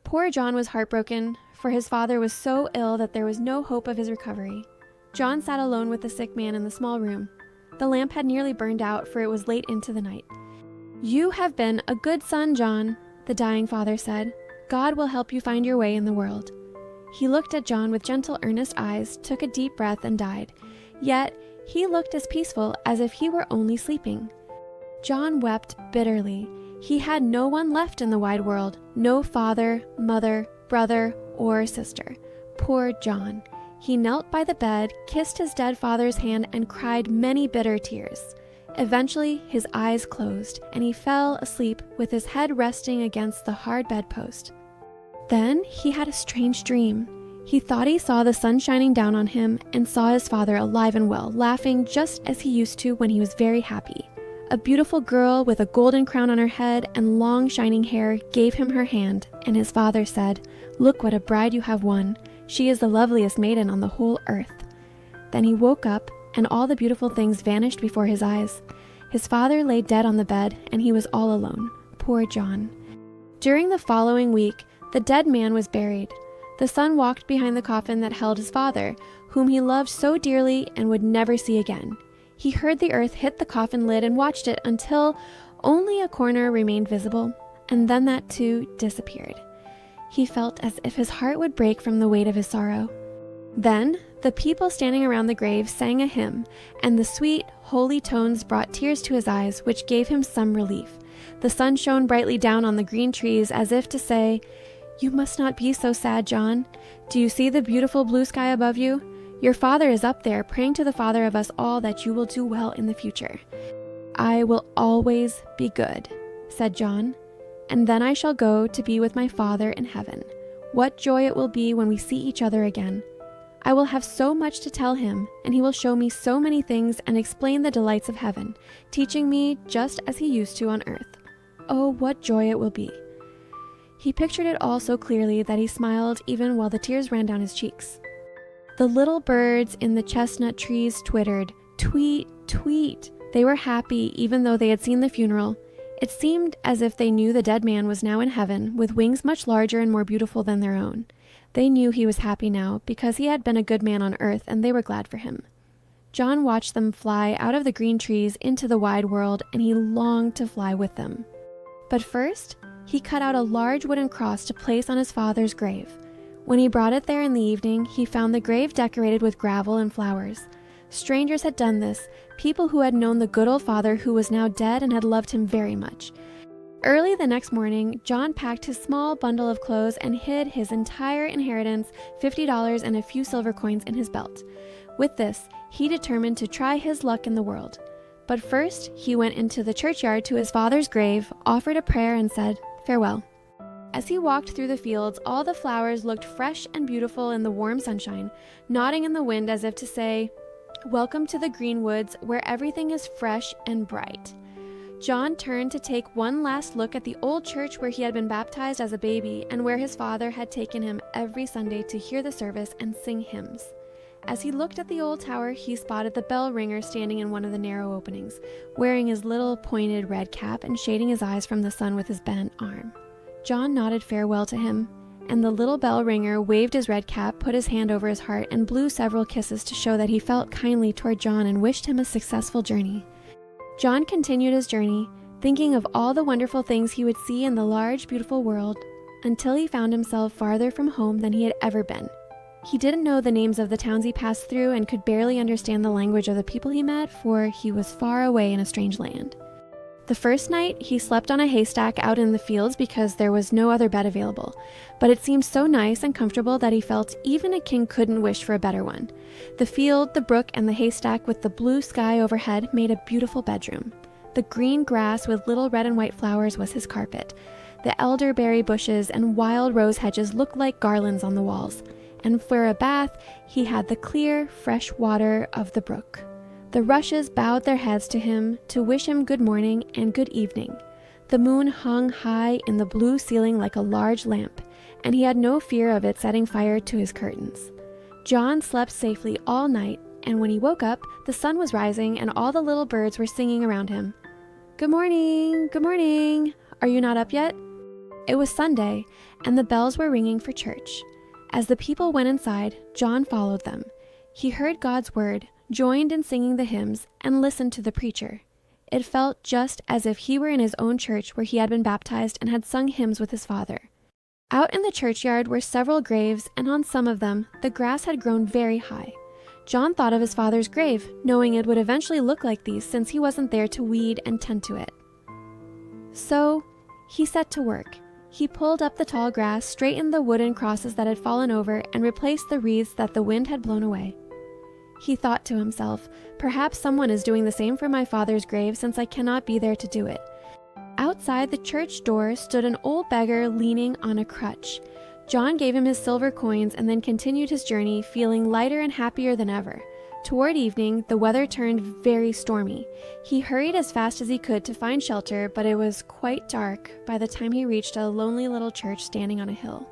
Poor John was heartbroken, for his father was so ill that there was no hope of his recovery. John sat alone with the sick man in the small room. The lamp had nearly burned out, for it was late into the night. "You have been a good son, John," the dying father said. "God will help you find your way in the world." He looked at John with gentle, earnest eyes, took a deep breath, and died. Yet he looked as peaceful as if he were only sleeping. John wept bitterly. He had no one left in the wide world, no father, mother, brother, or sister. Poor John. He knelt by the bed, kissed his dead father's hand, and cried many bitter tears. Eventually, his eyes closed, and he fell asleep with his head resting against the hard bedpost. Then he had a strange dream. He thought he saw the sun shining down on him and saw his father alive and well, laughing just as he used to when he was very happy. A beautiful girl with a golden crown on her head and long shining hair gave him her hand, and his father said, "Look what a bride you have won. She is the loveliest maiden on the whole earth." Then he woke up, and all the beautiful things vanished before his eyes. His father lay dead on the bed, and he was all alone. Poor John. During the following week, the dead man was buried. The son walked behind the coffin that held his father, whom he loved so dearly and would never see again. He heard the earth hit the coffin lid and watched it until only a corner remained visible, and then that too disappeared. He felt as if his heart would break from the weight of his sorrow. Then the people standing around the grave sang a hymn, and the sweet, holy tones brought tears to his eyes, which gave him some relief. The sun shone brightly down on the green trees as if to say, "You must not be so sad, John. Do you see the beautiful blue sky above you? Your father is up there praying to the Father of us all that you will do well in the future." "I will always be good," said John, "and then I shall go to be with my Father in heaven. What joy it will be when we see each other again. I will have so much to tell him, and he will show me so many things and explain the delights of heaven, teaching me just as he used to on earth. Oh, what joy it will be." He pictured it all so clearly that he smiled even while the tears ran down his cheeks. The little birds in the chestnut trees twittered, "Tweet, tweet." They were happy even though they had seen the funeral. It seemed as if they knew the dead man was now in heaven, with wings much larger and more beautiful than their own. They knew he was happy now because he had been a good man on earth, and they were glad for him. John watched them fly out of the green trees into the wide world, and he longed to fly with them. But first, he cut out a large wooden cross to place on his father's grave. When he brought it there in the evening, he found the grave decorated with gravel and flowers. Strangers had done this, people who had known the good old father who was now dead and had loved him very much. Early the next morning, John packed his small bundle of clothes and hid his entire inheritance, $50 and a few silver coins, in his belt. With this, he determined to try his luck in the world. But first, he went into the churchyard to his father's grave, offered a prayer, and said, "Farewell." As he walked through the fields, all the flowers looked fresh and beautiful in the warm sunshine, nodding in the wind as if to say, "Welcome to the green woods, where everything is fresh and bright." John turned to take one last look at the old church where he had been baptized as a baby and where his father had taken him every Sunday to hear the service and sing hymns. As he looked at the old tower, he spotted the bell ringer standing in one of the narrow openings, wearing his little pointed red cap and shading his eyes from the sun with his bent arm. John nodded farewell to him, and the little bell ringer waved his red cap, put his hand over his heart, and blew several kisses to show that he felt kindly toward John and wished him a successful journey. John continued his journey, thinking of all the wonderful things he would see in the large, beautiful world, until he found himself farther from home than he had ever been. He didn't know the names of the towns he passed through and could barely understand the language of the people he met, for he was far away in a strange land. The first night, he slept on a haystack out in the fields because there was no other bed available, but it seemed so nice and comfortable that he felt even a king couldn't wish for a better one. The field, the brook, and the haystack with the blue sky overhead made a beautiful bedroom. The green grass with little red and white flowers was his carpet. The elderberry bushes and wild rose hedges looked like garlands on the walls, and for a bath, he had the clear, fresh water of the brook. The rushes bowed their heads to him to wish him good morning and good evening. The moon hung high in the blue ceiling like a large lamp, and he had no fear of it setting fire to his curtains. John slept safely all night, and when he woke up, the sun was rising and all the little birds were singing around him. "Good morning, good morning. Are you not up yet?" It was Sunday, and the bells were ringing for church. As the people went inside, John followed them. He heard God's word, joined in singing the hymns, and listened to the preacher. It felt just as if he were in his own church where he had been baptized and had sung hymns with his father. Out in the churchyard were several graves, and on some of them, the grass had grown very high. John thought of his father's grave, knowing it would eventually look like these since he wasn't there to weed and tend to it. So, he set to work. He pulled up the tall grass, straightened the wooden crosses that had fallen over, and replaced the wreaths that the wind had blown away. He thought to himself, perhaps someone is doing the same for my father's grave since I cannot be there to do it. Outside the church door stood an old beggar leaning on a crutch. John gave him his silver coins and then continued his journey, feeling lighter and happier than ever. Toward evening, the weather turned very stormy. He hurried as fast as he could to find shelter, but it was quite dark by the time he reached a lonely little church standing on a hill.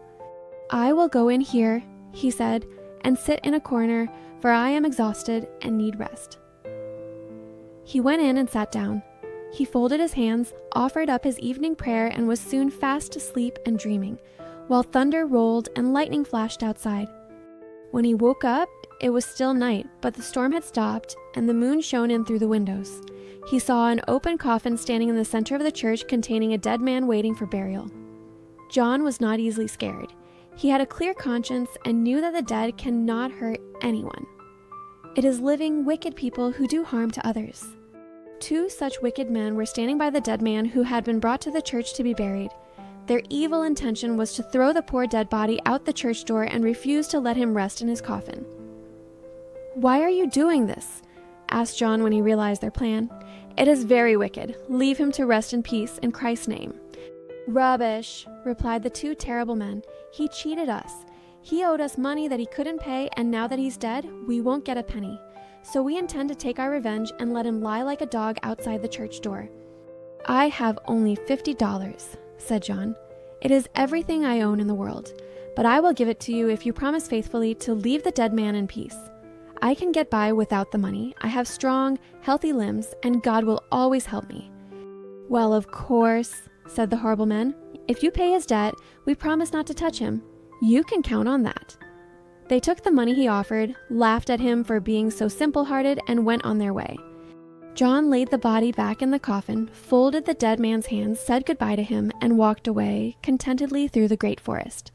"I will go in here," he said, "and sit in a corner, for I am exhausted and need rest." He went in and sat down. He folded his hands, offered up his evening prayer, and was soon fast asleep and dreaming, while thunder rolled and lightning flashed outside. When he woke up, it was still night, but the storm had stopped, and the moon shone in through the windows. He saw an open coffin standing in the center of the church containing a dead man waiting for burial. John was not easily scared. He had a clear conscience and knew that the dead cannot hurt anyone. It is living, wicked people who do harm to others. Two such wicked men were standing by the dead man who had been brought to the church to be buried. Their evil intention was to throw the poor dead body out the church door and refuse to let him rest in his coffin. "Why are you doing this?" asked John when he realized their plan. "It is very wicked. Leave him to rest in peace in Christ's name." "Rubbish," replied the two terrible men. "He cheated us. He owed us money that he couldn't pay, and now that he's dead, we won't get a penny. So we intend to take our revenge and let him lie like a dog outside the church door." "I have only $50, said John. "It is everything I own in the world, but I will give it to you if you promise faithfully to leave the dead man in peace. I can get by without the money. I have strong, healthy limbs, and God will always help me." "Well, of course," said the horrible men. "If you pay his debt, we promise not to touch him. You can count on that." They took the money he offered, laughed at him for being so simple-hearted, and went on their way. John laid the body back in the coffin, folded the dead man's hands, said goodbye to him, and walked away contentedly through the great forest.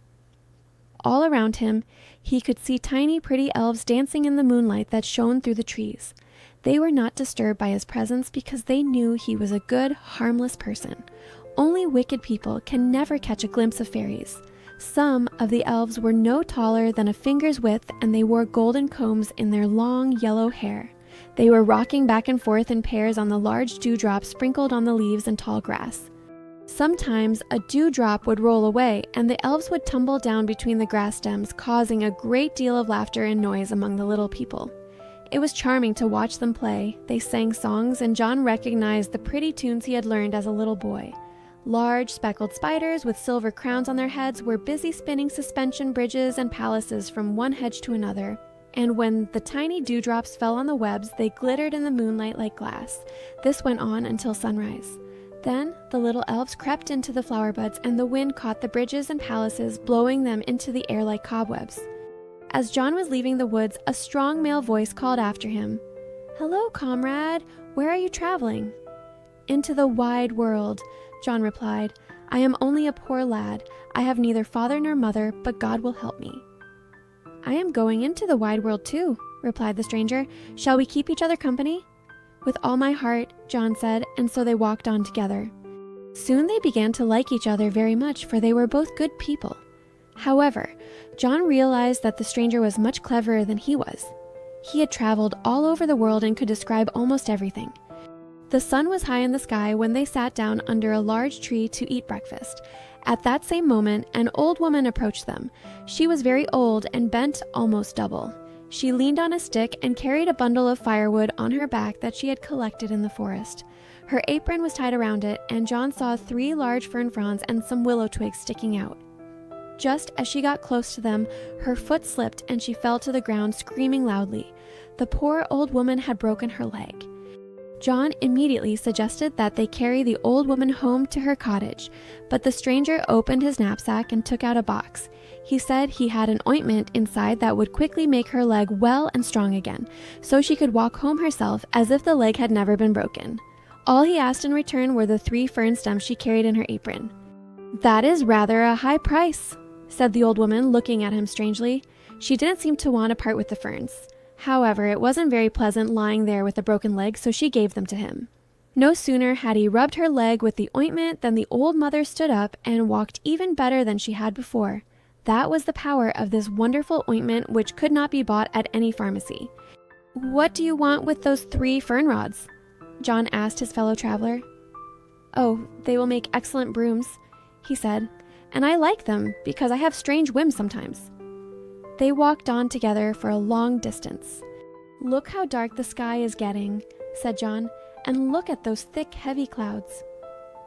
All around him, he could see tiny, pretty elves dancing in the moonlight that shone through the trees. They were not disturbed by his presence because they knew he was a good, harmless person. Only wicked people can never catch a glimpse of fairies. Some of the elves were no taller than a finger's width, and they wore golden combs in their long, yellow hair. They were rocking back and forth in pairs on the large dewdrops sprinkled on the leaves and tall grass. Sometimes a dewdrop would roll away, and the elves would tumble down between the grass stems, causing a great deal of laughter and noise among the little people. It was charming to watch them play. They sang songs, and John recognized the pretty tunes he had learned as a little boy. Large, speckled spiders with silver crowns on their heads were busy spinning suspension bridges and palaces from one hedge to another. And when the tiny dewdrops fell on the webs, they glittered in the moonlight like glass. This went on until sunrise. Then the little elves crept into the flower buds, and the wind caught the bridges and palaces, blowing them into the air like cobwebs. As John was leaving the woods, a strong male voice called after him, "Hello, comrade. Where are you traveling?" "Into the wide world," John replied. "I am only a poor lad. I have neither father nor mother, but God will help me." "I am going into the wide world too," replied the stranger. "Shall we keep each other company?" "With all my heart," John said, and so they walked on together. Soon they began to like each other very much, for they were both good people. However, John realized that the stranger was much cleverer than he was. He had traveled all over the world and could describe almost everything. The sun was high in the sky when they sat down under a large tree to eat breakfast. At that same moment, an old woman approached them. She was very old and bent almost double. She leaned on a stick and carried a bundle of firewood on her back that she had collected in the forest. Her apron was tied around it, and John saw 3 large fern fronds and some willow twigs sticking out. Just as she got close to them, her foot slipped and she fell to the ground, screaming loudly. The poor old woman had broken her leg. John immediately suggested that they carry the old woman home to her cottage, but the stranger opened his knapsack and took out a box. He said he had an ointment inside that would quickly make her leg well and strong again, so she could walk home herself as if the leg had never been broken. All he asked in return were the 3 fern stems she carried in her apron. "That is rather a high price," said the old woman, looking at him strangely. She didn't seem to want to part with the ferns. However, it wasn't very pleasant lying there with a broken leg, so she gave them to him. No sooner had he rubbed her leg with the ointment than the old mother stood up and walked even better than she had before. That was the power of this wonderful ointment, which could not be bought at any pharmacy. "What do you want with those 3 fern rods?" John asked his fellow traveler. "Oh, they will make excellent brooms," he said, "and I like them because I have strange whims sometimes." They walked on together for a long distance. "Look how dark the sky is getting," said John, "and look at those thick, heavy clouds."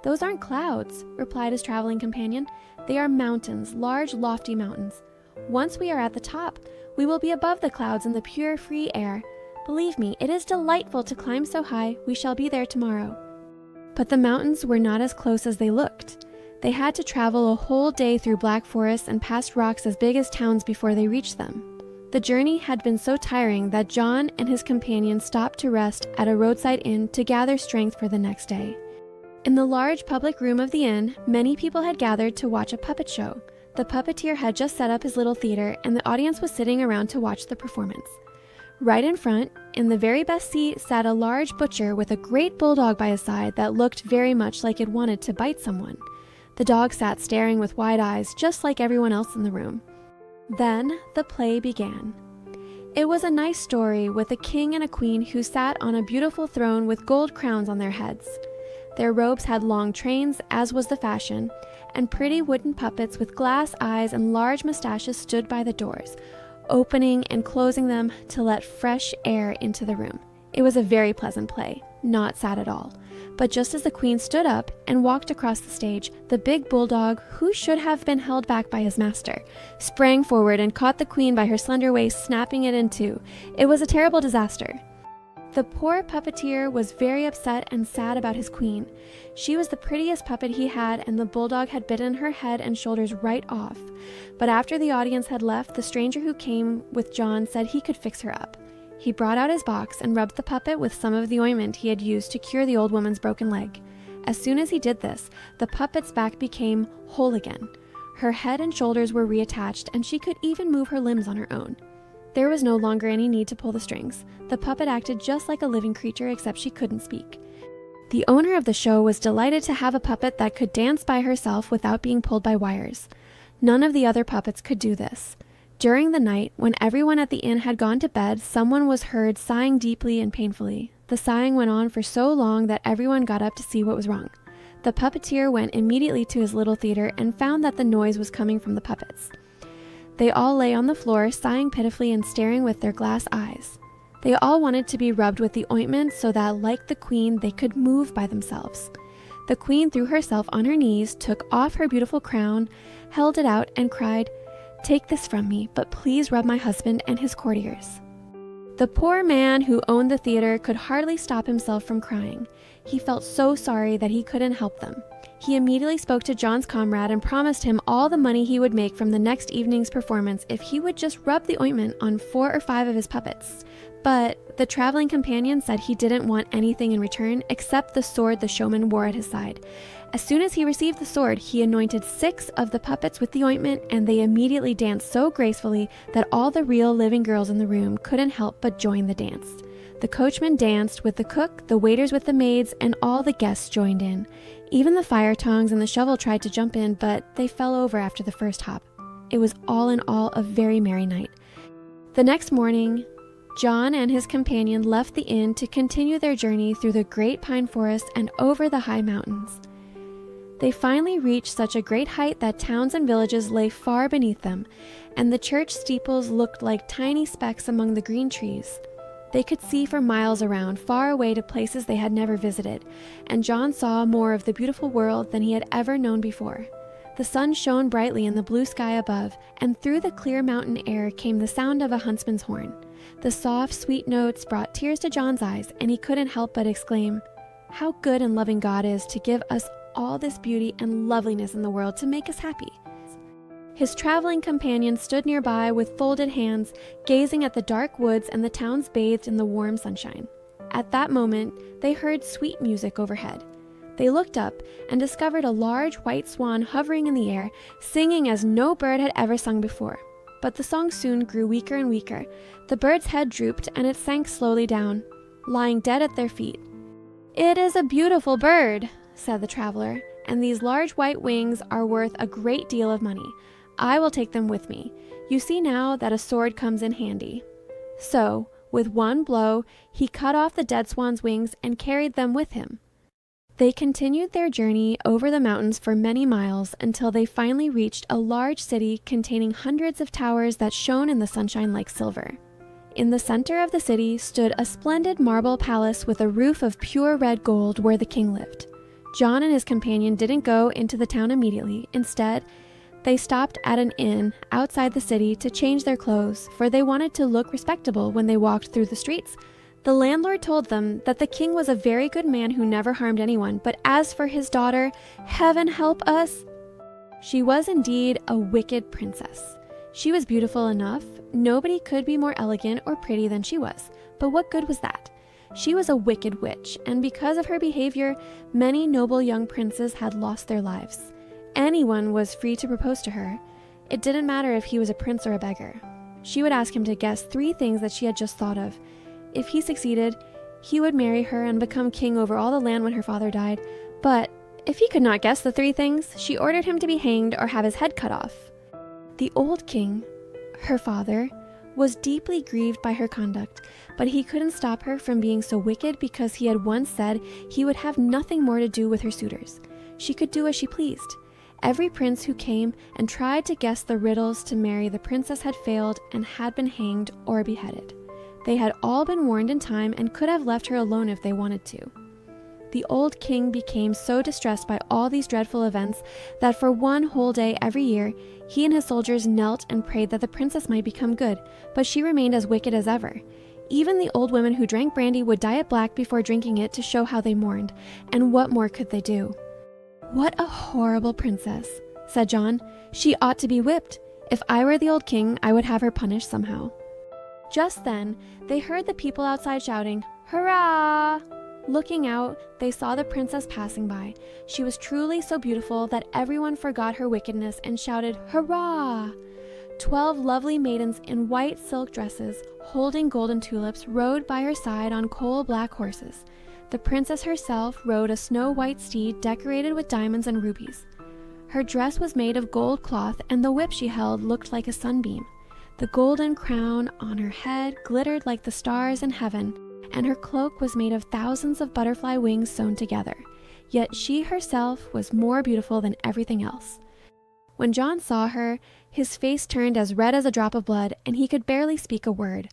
"Those aren't clouds," replied his traveling companion. "They are mountains, large, lofty mountains. Once we are at the top, we will be above the clouds in the pure, free air. Believe me, it is delightful to climb so high. We shall be there tomorrow." But the mountains were not as close as they looked. They had to travel a whole day through black forests and past rocks as big as towns before they reached them. The journey had been so tiring that John and his companion stopped to rest at a roadside inn to gather strength for the next day. In the large public room of the inn, many people had gathered to watch a puppet show. The puppeteer had just set up his little theater, and the audience was sitting around to watch the performance. Right in front, in the very best seat, sat a large butcher with a great bulldog by his side that looked very much like it wanted to bite someone. The dog sat staring with wide eyes, just like everyone else in the room. Then the play began. It was a nice story with a king and a queen who sat on a beautiful throne with gold crowns on their heads. Their robes had long trains, as was the fashion, and pretty wooden puppets with glass eyes and large mustaches stood by the doors, opening and closing them to let fresh air into the room. It was a very pleasant play, not sad at all. But just as the queen stood up and walked across the stage, the big bulldog, who should have been held back by his master, sprang forward and caught the queen by her slender waist, snapping it in two. It was a terrible disaster. The poor puppeteer was very upset and sad about his queen. She was the prettiest puppet he had, and the bulldog had bitten her head and shoulders right off. But after the audience had left, the stranger who came with John said he could fix her up. He brought out his box and rubbed the puppet with some of the ointment he had used to cure the old woman's broken leg. As soon as he did this, the puppet's back became whole again. Her head and shoulders were reattached, and she could even move her limbs on her own. There was no longer any need to pull the strings. The puppet acted just like a living creature, except she couldn't speak. The owner of the show was delighted to have a puppet that could dance by herself without being pulled by wires. None of the other puppets could do this. During the night, when everyone at the inn had gone to bed, someone was heard sighing deeply and painfully. The sighing went on for so long that everyone got up to see what was wrong. The puppeteer went immediately to his little theater and found that the noise was coming from the puppets. They all lay on the floor, sighing pitifully and staring with their glass eyes. They all wanted to be rubbed with the ointment so that, like the queen, they could move by themselves. The queen threw herself on her knees, took off her beautiful crown, held it out, and cried, "Take this from me, but please rub my husband and his courtiers." The poor man who owned the theater could hardly stop himself from crying. He felt so sorry that he couldn't help them. He immediately spoke to John's comrade and promised him all the money he would make from the next evening's performance if he would just rub the ointment on 4 or 5 of his puppets. But the traveling companion said he didn't want anything in return except the sword the showman wore at his side. As soon as he received the sword, he anointed 6 of the puppets with the ointment, and they immediately danced so gracefully that all the real living girls in the room couldn't help but join the dance. The coachman danced with the cook, the waiters with the maids, and all the guests joined in. Even the fire tongs and the shovel tried to jump in, but they fell over after the first hop. It was all in all a very merry night. The next morning, John and his companion left the inn to continue their journey through the great pine forest and over the high mountains. They finally reached such a great height that towns and villages lay far beneath them, and the church steeples looked like tiny specks among the green trees. They could see for miles around, far away to places they had never visited, and John saw more of the beautiful world than he had ever known before. The sun shone brightly in the blue sky above, and through the clear mountain air came the sound of a huntsman's horn. The soft, sweet notes brought tears to John's eyes, and he couldn't help but exclaim, "How good and loving God is to give us all this beauty and loveliness in the world to make us happy." His traveling companion stood nearby with folded hands, gazing at the dark woods and the towns bathed in the warm sunshine. At that moment, they heard sweet music overhead. They looked up and discovered a large white swan hovering in the air, singing as no bird had ever sung before. But the song soon grew weaker and weaker. The bird's head drooped and it sank slowly down, lying dead at their feet. "It is a beautiful bird," said the traveler, "and these large white wings are worth a great deal of money. I will take them with me. You see now that a sword comes in handy." So, with one blow, he cut off the dead swan's wings and carried them with him. They continued their journey over the mountains for many miles until they finally reached a large city containing hundreds of towers that shone in the sunshine like silver. In the center of the city stood a splendid marble palace with a roof of pure red gold where the king lived. John and his companion didn't go into the town immediately. Instead, they stopped at an inn outside the city to change their clothes, for they wanted to look respectable when they walked through the streets. The landlord told them that the king was a very good man who never harmed anyone, but as for his daughter, heaven help us! She was indeed a wicked princess. She was beautiful enough. Nobody could be more elegant or pretty than she was. But what good was that? She was a wicked witch, and because of her behavior, many noble young princes had lost their lives. Anyone was free to propose to her. It didn't matter if he was a prince or a beggar. She would ask him to guess 3 things that she had just thought of. If he succeeded, he would marry her and become king over all the land when her father died. But if he could not guess the 3 things, she ordered him to be hanged or have his head cut off. The old king, her father, was deeply grieved by her conduct, but he couldn't stop her from being so wicked because he had once said he would have nothing more to do with her suitors. She could do as she pleased. Every prince who came and tried to guess the riddles to marry the princess had failed and had been hanged or beheaded. They had all been warned in time and could have left her alone if they wanted to. The old king became so distressed by all these dreadful events that for one whole day every year, he and his soldiers knelt and prayed that the princess might become good, but she remained as wicked as ever. Even the old women who drank brandy would dye it black before drinking it to show how they mourned, and what more could they do? "What a horrible princess," said John. "She ought to be whipped. If I were the old king, I would have her punished somehow." Just then, they heard the people outside shouting, "Hurrah!" Looking out, they saw the princess passing by. She was truly so beautiful that everyone forgot her wickedness and shouted, "Hurrah!" 12 lovely maidens in white silk dresses, holding golden tulips, rode by her side on coal-black horses. The princess herself rode a snow-white steed decorated with diamonds and rubies. Her dress was made of gold cloth, and the whip she held looked like a sunbeam. The golden crown on her head glittered like the stars in heaven, and her cloak was made of thousands of butterfly wings sewn together. Yet she herself was more beautiful than everything else. When John saw her, his face turned as red as a drop of blood, and he could barely speak a word.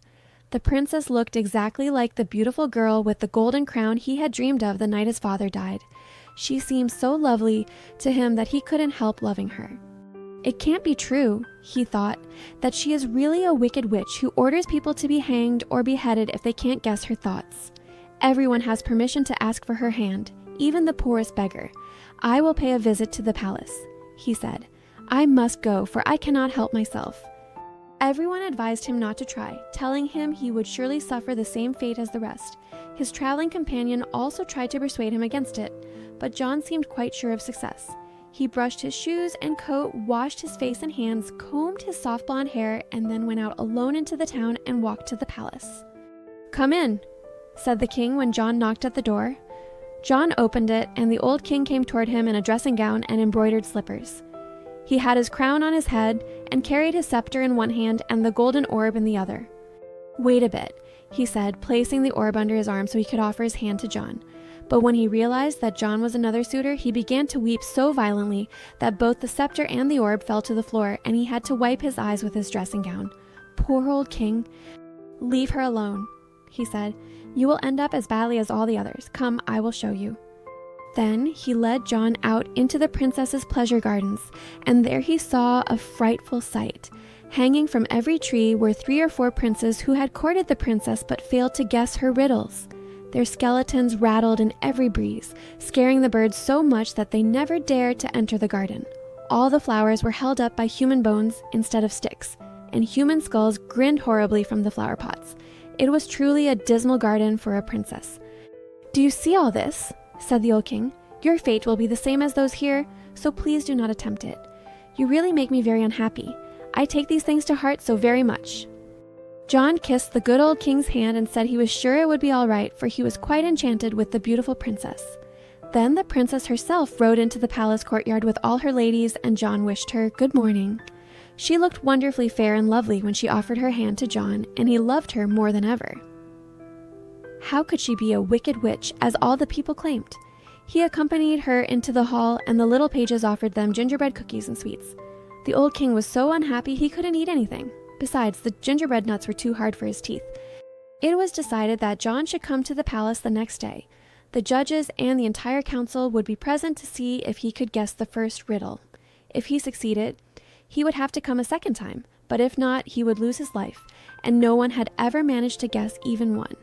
The princess looked exactly like the beautiful girl with the golden crown he had dreamed of the night his father died. She seemed so lovely to him that he couldn't help loving her. It can't be true, he thought, that she is really a wicked witch who orders people to be hanged or beheaded if they can't guess her thoughts. Everyone has permission to ask for her hand, even the poorest beggar. "I will pay a visit to the palace," he said. "I must go, for I cannot help myself." Everyone advised him not to try, telling him he would surely suffer the same fate as the rest. His traveling companion also tried to persuade him against it, but John seemed quite sure of success. He brushed his shoes and coat, washed his face and hands, combed his soft blonde hair, and then went out alone into the town and walked to the palace. "Come in," said the king when John knocked at the door. John opened it, and the old king came toward him in a dressing gown and embroidered slippers. He had his crown on his head and carried his scepter in one hand and the golden orb in the other. "Wait a bit," he said, placing the orb under his arm so he could offer his hand to John. But when he realized that John was another suitor, he began to weep so violently that both the scepter and the orb fell to the floor, and he had to wipe his eyes with his dressing gown. "Poor old king." "Leave her alone," he said. "You will end up as badly as all the others. Come, I will show you." Then he led John out into the princess's pleasure gardens, and there he saw a frightful sight. Hanging from every tree were 3 or 4 princes who had courted the princess but failed to guess her riddles. Their skeletons rattled in every breeze, scaring the birds so much that they never dared to enter the garden. All the flowers were held up by human bones instead of sticks, and human skulls grinned horribly from the flower pots. It was truly a dismal garden for a princess. "Do you see all this?" said the old king. "Your fate will be the same as those here, so please do not attempt it. You really make me very unhappy. I take these things to heart so very much." John kissed the good old king's hand and said he was sure it would be all right, for he was quite enchanted with the beautiful princess. Then the princess herself rode into the palace courtyard with all her ladies, and John wished her good morning. She looked wonderfully fair and lovely when she offered her hand to John, and he loved her more than ever. How could she be a wicked witch, as all the people claimed? He accompanied her into the hall, and the little pages offered them gingerbread cookies and sweets. The old king was so unhappy he couldn't eat anything. Besides, the gingerbread nuts were too hard for his teeth. It was decided that John should come to the palace the next day. The judges and the entire council would be present to see if he could guess the first riddle. If he succeeded, he would have to come a second time, but if not, he would lose his life, and no one had ever managed to guess even one.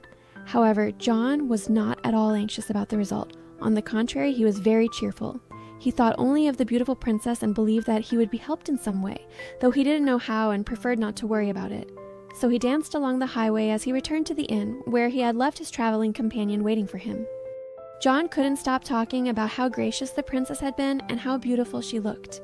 However, John was not at all anxious about the result. On the contrary, he was very cheerful. He thought only of the beautiful princess and believed that he would be helped in some way, though he didn't know how and preferred not to worry about it. So he danced along the highway as he returned to the inn, where he had left his traveling companion waiting for him. John couldn't stop talking about how gracious the princess had been and how beautiful she looked.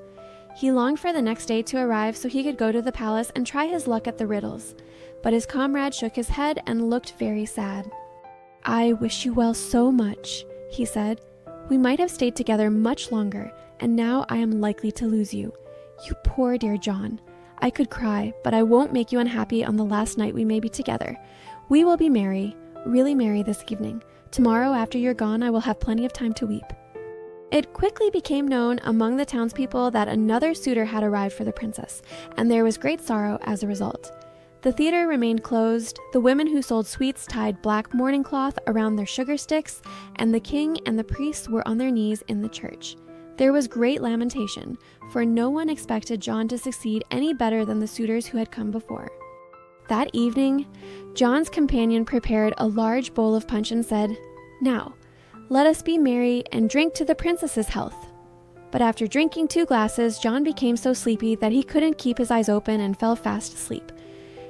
He longed for the next day to arrive so he could go to the palace and try his luck at the riddles. But his comrade shook his head and looked very sad. "I wish you well so much," he said. "We might have stayed together much longer, and now I am likely to lose you. You poor dear John. I could cry, but I won't make you unhappy on the last night we may be together. We will be merry, really merry this evening. Tomorrow, after you're gone, I will have plenty of time to weep." It quickly became known among the townspeople that another suitor had arrived for the princess, and there was great sorrow as a result. The theater remained closed, the women who sold sweets tied black mourning cloth around their sugar sticks, and the king and the priests were on their knees in the church. There was great lamentation, for no one expected John to succeed any better than the suitors who had come before. That evening, John's companion prepared a large bowl of punch and said, "Now, let us be merry and drink to the princess's health." But after drinking 2 glasses, John became so sleepy that he couldn't keep his eyes open and fell fast asleep.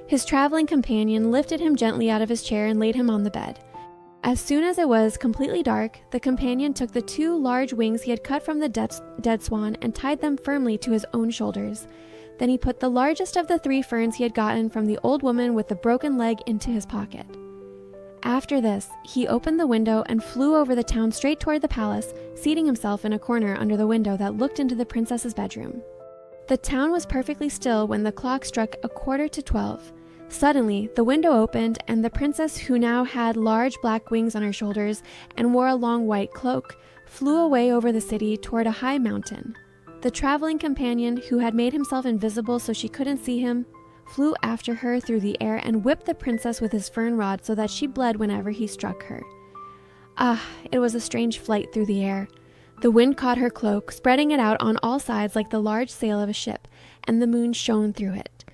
His traveling companion lifted him gently out of his chair and laid him on the bed. As soon as it was completely dark, the companion took the 2 large wings he had cut from the dead swan and tied them firmly to his own shoulders. Then he put the largest of the 3 ferns he had gotten from the old woman with the broken leg into his pocket. After this, he opened the window and flew over the town straight toward the palace, seating himself in a corner under the window that looked into the princess's bedroom. The town was perfectly still when the clock struck 11:45. Suddenly, the window opened, and the princess, who now had large black wings on her shoulders and wore a long white cloak, flew away over the city toward a high mountain. The traveling companion, who had made himself invisible so she couldn't see him, flew after her through the air and whipped the princess with his fern rod so that she bled whenever he struck her. Ah, it was a strange flight through the air. The wind caught her cloak, spreading it out on all sides like the large sail of a ship, and the moon shone through it.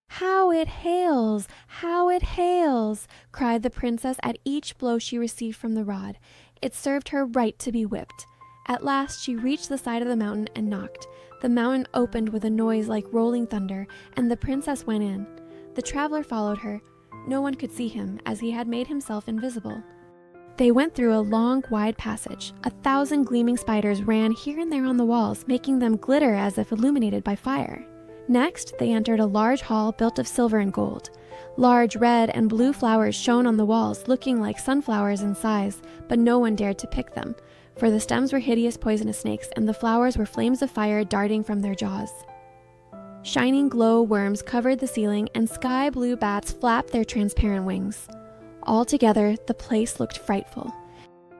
"How it hails! How it hails!" cried the princess at each blow she received from the rod. It served her right to be whipped. At last she reached the side of the mountain and knocked. The mountain opened with a noise like rolling thunder, and the princess went in. The traveler followed her. No one could see him, as he had made himself invisible. They went through a long, wide passage. 1,000 gleaming spiders ran here and there on the walls, making them glitter as if illuminated by fire. Next, they entered a large hall built of silver and gold. Large red and blue flowers shone on the walls, looking like sunflowers in size, but no one dared to pick them, for the stems were hideous poisonous snakes, and the flowers were flames of fire darting from their jaws. Shining glow worms covered the ceiling, and sky blue bats flapped their transparent wings. Altogether, the place looked frightful.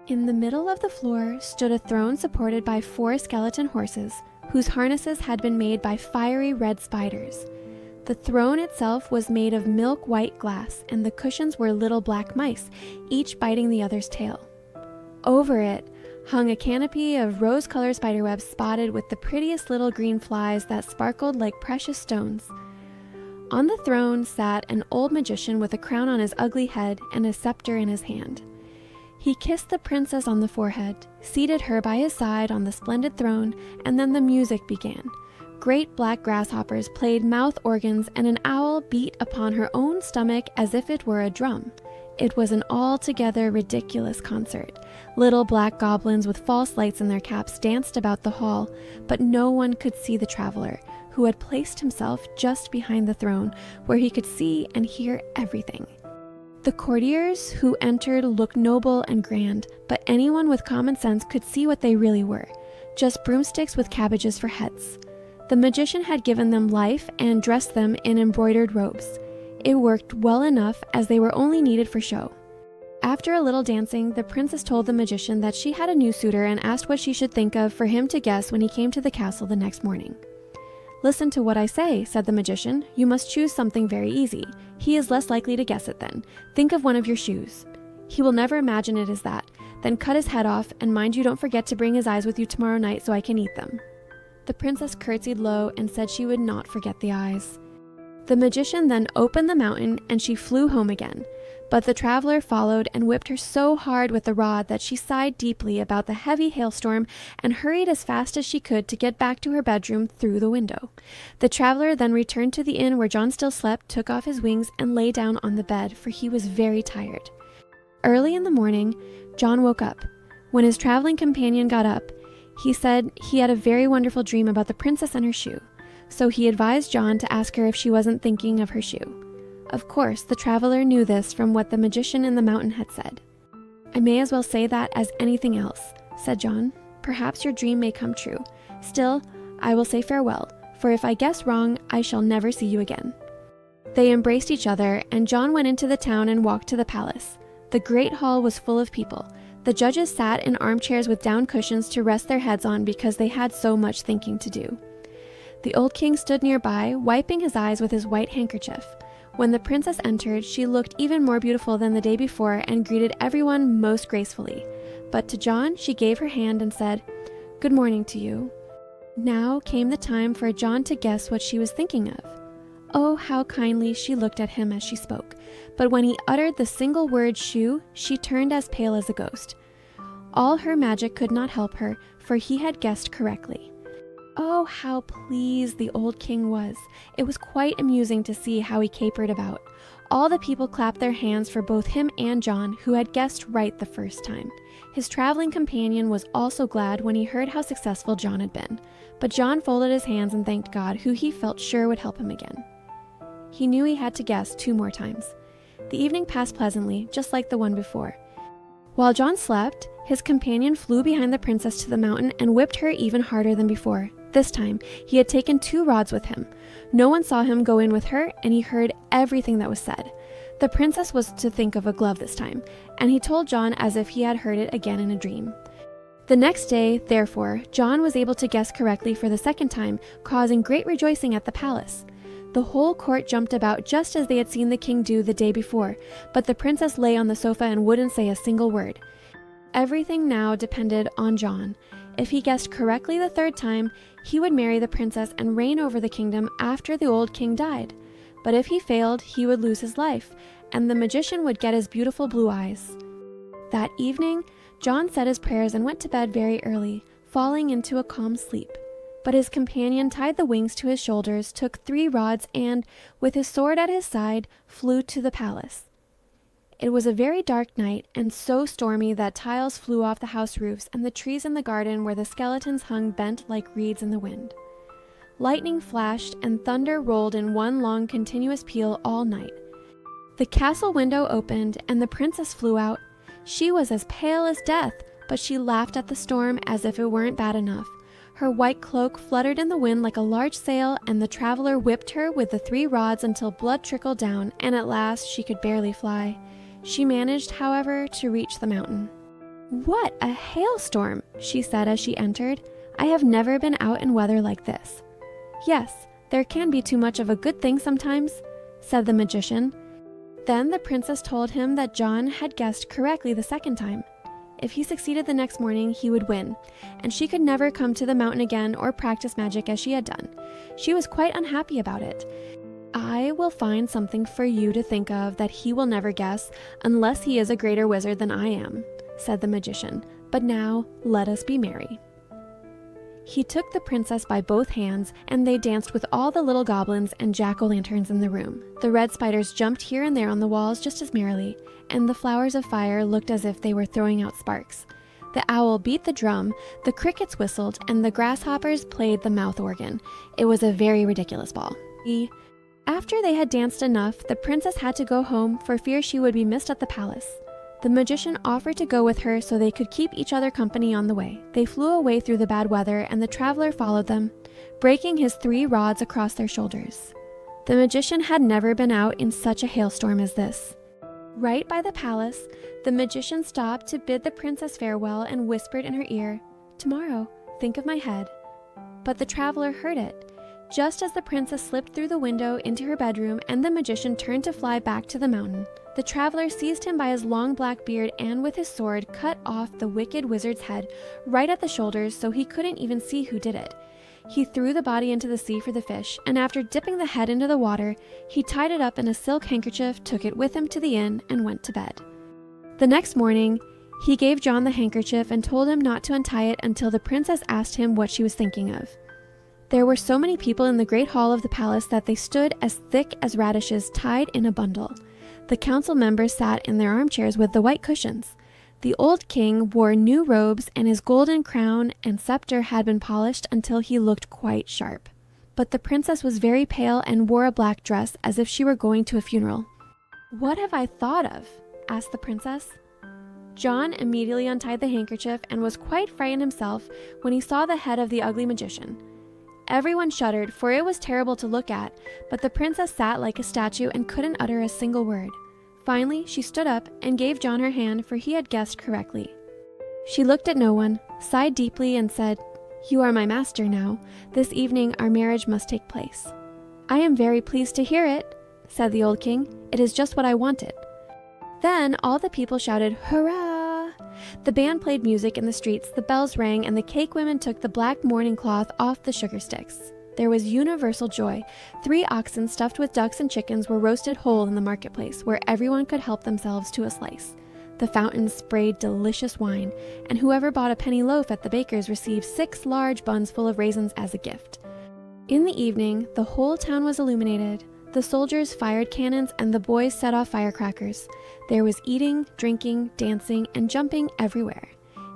In the middle of the floor stood a throne supported by 4 skeleton horses, whose harnesses had been made by fiery red spiders. The throne itself was made of milk-white glass, and the cushions were little black mice, each biting the other's tail. Over it hung a canopy of rose-colored spiderwebs spotted with the prettiest little green flies that sparkled like precious stones. On the throne sat an old magician with a crown on his ugly head and a scepter in his hand. He kissed the princess on the forehead, seated her by his side on the splendid throne, and then the music began. Great black grasshoppers played mouth organs, and an owl beat upon her own stomach as if it were a drum. It was an altogether ridiculous concert. Little black goblins with false lights in their caps danced about the hall, but no one could see the traveler, who had placed himself just behind the throne, where he could see and hear everything. The courtiers who entered looked noble and grand, but anyone with common sense could see what they really were, just broomsticks with cabbages for heads. The magician had given them life and dressed them in embroidered robes. It worked well enough, as they were only needed for show. After a little dancing, the princess told the magician that she had a new suitor and asked what she should think of for him to guess when he came to the castle the next morning. "Listen to what I say," said the magician. "You must choose something very easy. He is less likely to guess it then. Think of one of your shoes. He will never imagine it is that. Then cut his head off, and mind you don't forget to bring his eyes with you tomorrow night so I can eat them." The princess curtsied low and said she would not forget the eyes. The magician then opened the mountain, and she flew home again. But the traveler followed and whipped her so hard with the rod that she sighed deeply about the heavy hailstorm and hurried as fast as she could to get back to her bedroom through the window. The traveler then returned to the inn where John still slept, took off his wings, and lay down on the bed, for he was very tired. Early in the morning, John woke up. When his traveling companion got up, he said he had a very wonderful dream about the princess and her shoe. So he advised John to ask her if she wasn't thinking of her shoe. Of course, the traveler knew this from what the magician in the mountain had said. "I may as well say that as anything else," said John. "Perhaps your dream may come true. Still, I will say farewell, for if I guess wrong, I shall never see you again." They embraced each other, and John went into the town and walked to the palace. The great hall was full of people. The judges sat in armchairs with down cushions to rest their heads on because they had so much thinking to do. The old king stood nearby, wiping his eyes with his white handkerchief. When the princess entered, she looked even more beautiful than the day before and greeted everyone most gracefully. But to John, she gave her hand and said, "Good morning to you." Now came the time for John to guess what she was thinking of. Oh, how kindly she looked at him as she spoke. But when he uttered the single word shoe, she turned as pale as a ghost. All her magic could not help her, for he had guessed correctly. Oh, how pleased the old king was. It was quite amusing to see how he capered about. All the people clapped their hands for both him and John, who had guessed right the first time. His traveling companion was also glad when he heard how successful John had been. But John folded his hands and thanked God, who he felt sure would help him again. He knew he had to guess 2 more times. The evening passed pleasantly, just like the one before. While John slept, his companion flew behind the princess to the mountain and whipped her even harder than before. This time, he had taken 2 rods with him. No one saw him go in with her, and he heard everything that was said. The princess was to think of a glove this time, and he told John as if he had heard it again in a dream. The next day, therefore, John was able to guess correctly for the second time, causing great rejoicing at the palace. The whole court jumped about just as they had seen the king do the day before, but the princess lay on the sofa and wouldn't say a single word. Everything now depended on John. If he guessed correctly the 3rd time, he would marry the princess and reign over the kingdom after the old king died. But if he failed, he would lose his life, and the magician would get his beautiful blue eyes. That evening, John said his prayers and went to bed very early, falling into a calm sleep. But his companion tied the wings to his shoulders, took 3 rods, and, with his sword at his side, flew to the palace. It was a very dark night, and so stormy that tiles flew off the house roofs, and the trees in the garden where the skeletons hung bent like reeds in the wind. Lightning flashed, and thunder rolled in one long continuous peal all night. The castle window opened, and the princess flew out. She was as pale as death, but she laughed at the storm as if it weren't bad enough. Her white cloak fluttered in the wind like a large sail, and the traveler whipped her with the 3 rods until blood trickled down, and at last she could barely fly. She managed, however, to reach the mountain. "What a hailstorm!" she said as she entered. "I have never been out in weather like this." "Yes, there can be too much of a good thing sometimes," said the magician. Then the princess told him that John had guessed correctly the 2nd time. If he succeeded the next morning, he would win, and she could never come to the mountain again or practice magic as she had done. She was quite unhappy about it. "I will find something for you to think of that he will never guess, unless he is a greater wizard than I am," said the magician. "But now, let us be merry." He took the princess by both hands, and they danced with all the little goblins and jack-o'-lanterns in the room. The red spiders jumped here and there on the walls just as merrily, and the flowers of fire looked as if they were throwing out sparks. The owl beat the drum, the crickets whistled, and the grasshoppers played the mouth organ. It was a very ridiculous ball. After they had danced enough, the princess had to go home for fear she would be missed at the palace. The magician offered to go with her so they could keep each other company on the way. They flew away through the bad weather, and the traveler followed them, breaking his 3 rods across their shoulders. The magician had never been out in such a hailstorm as this. Right by the palace, the magician stopped to bid the princess farewell and whispered in her ear, "Tomorrow, think of my head." But the traveler heard it. Just as the princess slipped through the window into her bedroom and the magician turned to fly back to the mountain, the traveler seized him by his long black beard and with his sword cut off the wicked wizard's head right at the shoulders so he couldn't even see who did it. He threw the body into the sea for the fish, and after dipping the head into the water, he tied it up in a silk handkerchief, took it with him to the inn, and went to bed. The next morning, he gave John the handkerchief and told him not to untie it until the princess asked him what she was thinking of. There were so many people in the great hall of the palace that they stood as thick as radishes tied in a bundle. The council members sat in their armchairs with the white cushions. The old king wore new robes, and his golden crown and scepter had been polished until he looked quite sharp. But the princess was very pale and wore a black dress as if she were going to a funeral. "What have I thought of?" asked the princess. John immediately untied the handkerchief and was quite frightened himself when he saw the head of the ugly magician. Everyone shuddered, for it was terrible to look at, but the princess sat like a statue and couldn't utter a single word. Finally, she stood up and gave John her hand, for he had guessed correctly. She looked at no one, sighed deeply, and said, "You are my master now. This evening our marriage must take place." "I am very pleased to hear it," said the old king. "It is just what I wanted." Then all the people shouted, "Hurrah!" The band played music in the streets, the bells rang, and the cake women took the black mourning cloth off the sugar sticks. There was universal joy. 3 oxen stuffed with ducks and chickens were roasted whole in the marketplace, where everyone could help themselves to a slice. The fountains sprayed delicious wine, and whoever bought a penny loaf at the baker's received 6 large buns full of raisins as a gift. In the evening, the whole town was illuminated. The soldiers fired cannons and the boys set off firecrackers. There was eating, drinking, dancing, and jumping everywhere.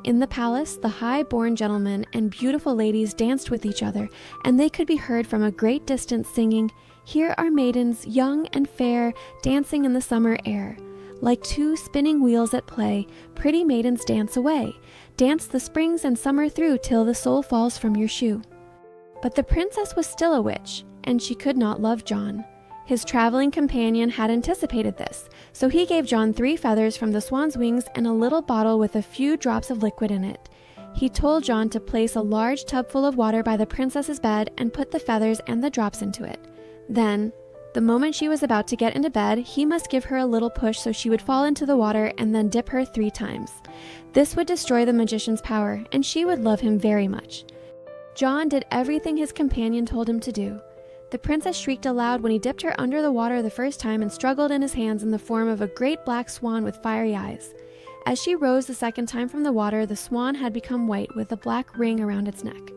In the palace, the high-born gentlemen and beautiful ladies danced with each other, and they could be heard from a great distance singing, "Here are maidens, young and fair, dancing in the summer air. Like 2 spinning wheels at play, pretty maidens dance away. Dance the springs and summer through till the sole falls from your shoe." But the princess was still a witch, and she could not love John. His traveling companion had anticipated this, so he gave John 3 feathers from the swan's wings and a little bottle with a few drops of liquid in it. He told John to place a large tub full of water by the princess's bed and put the feathers and the drops into it. Then, the moment she was about to get into bed, he must give her a little push so she would fall into the water and then dip her 3 times. This would destroy the magician's power, and she would love him very much. John did everything his companion told him to do. The princess shrieked aloud when he dipped her under the water the first time and struggled in his hands in the form of a great black swan with fiery eyes. As she rose the second time from the water, the swan had become white with a black ring around its neck.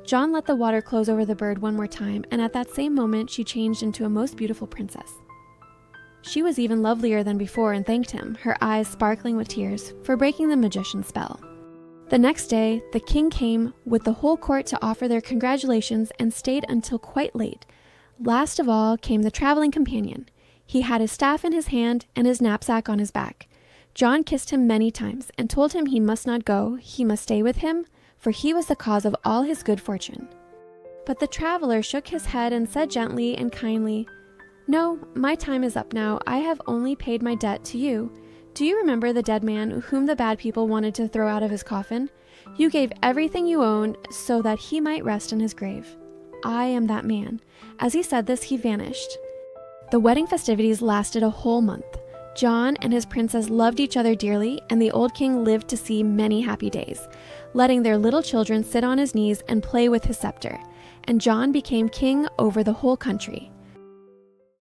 John let the water close over the bird one more time, and at that same moment she changed into a most beautiful princess. She was even lovelier than before and thanked him, her eyes sparkling with tears, for breaking the magician's spell. The next day, the king came with the whole court to offer their congratulations and stayed until quite late. Last of all came the traveling companion. He had his staff in his hand and his knapsack on his back. John kissed him many times and told him he must not go, he must stay with him, for he was the cause of all his good fortune. But the traveler shook his head and said gently and kindly, "No, my time is up now. I have only paid my debt to you. Do you remember the dead man whom the bad people wanted to throw out of his coffin? You gave everything you owned so that he might rest in his grave. I am that man." As he said this, he vanished. The wedding festivities lasted a whole month. John and his princess loved each other dearly, and the old king lived to see many happy days, letting their little children sit on his knees and play with his scepter. And John became king over the whole country.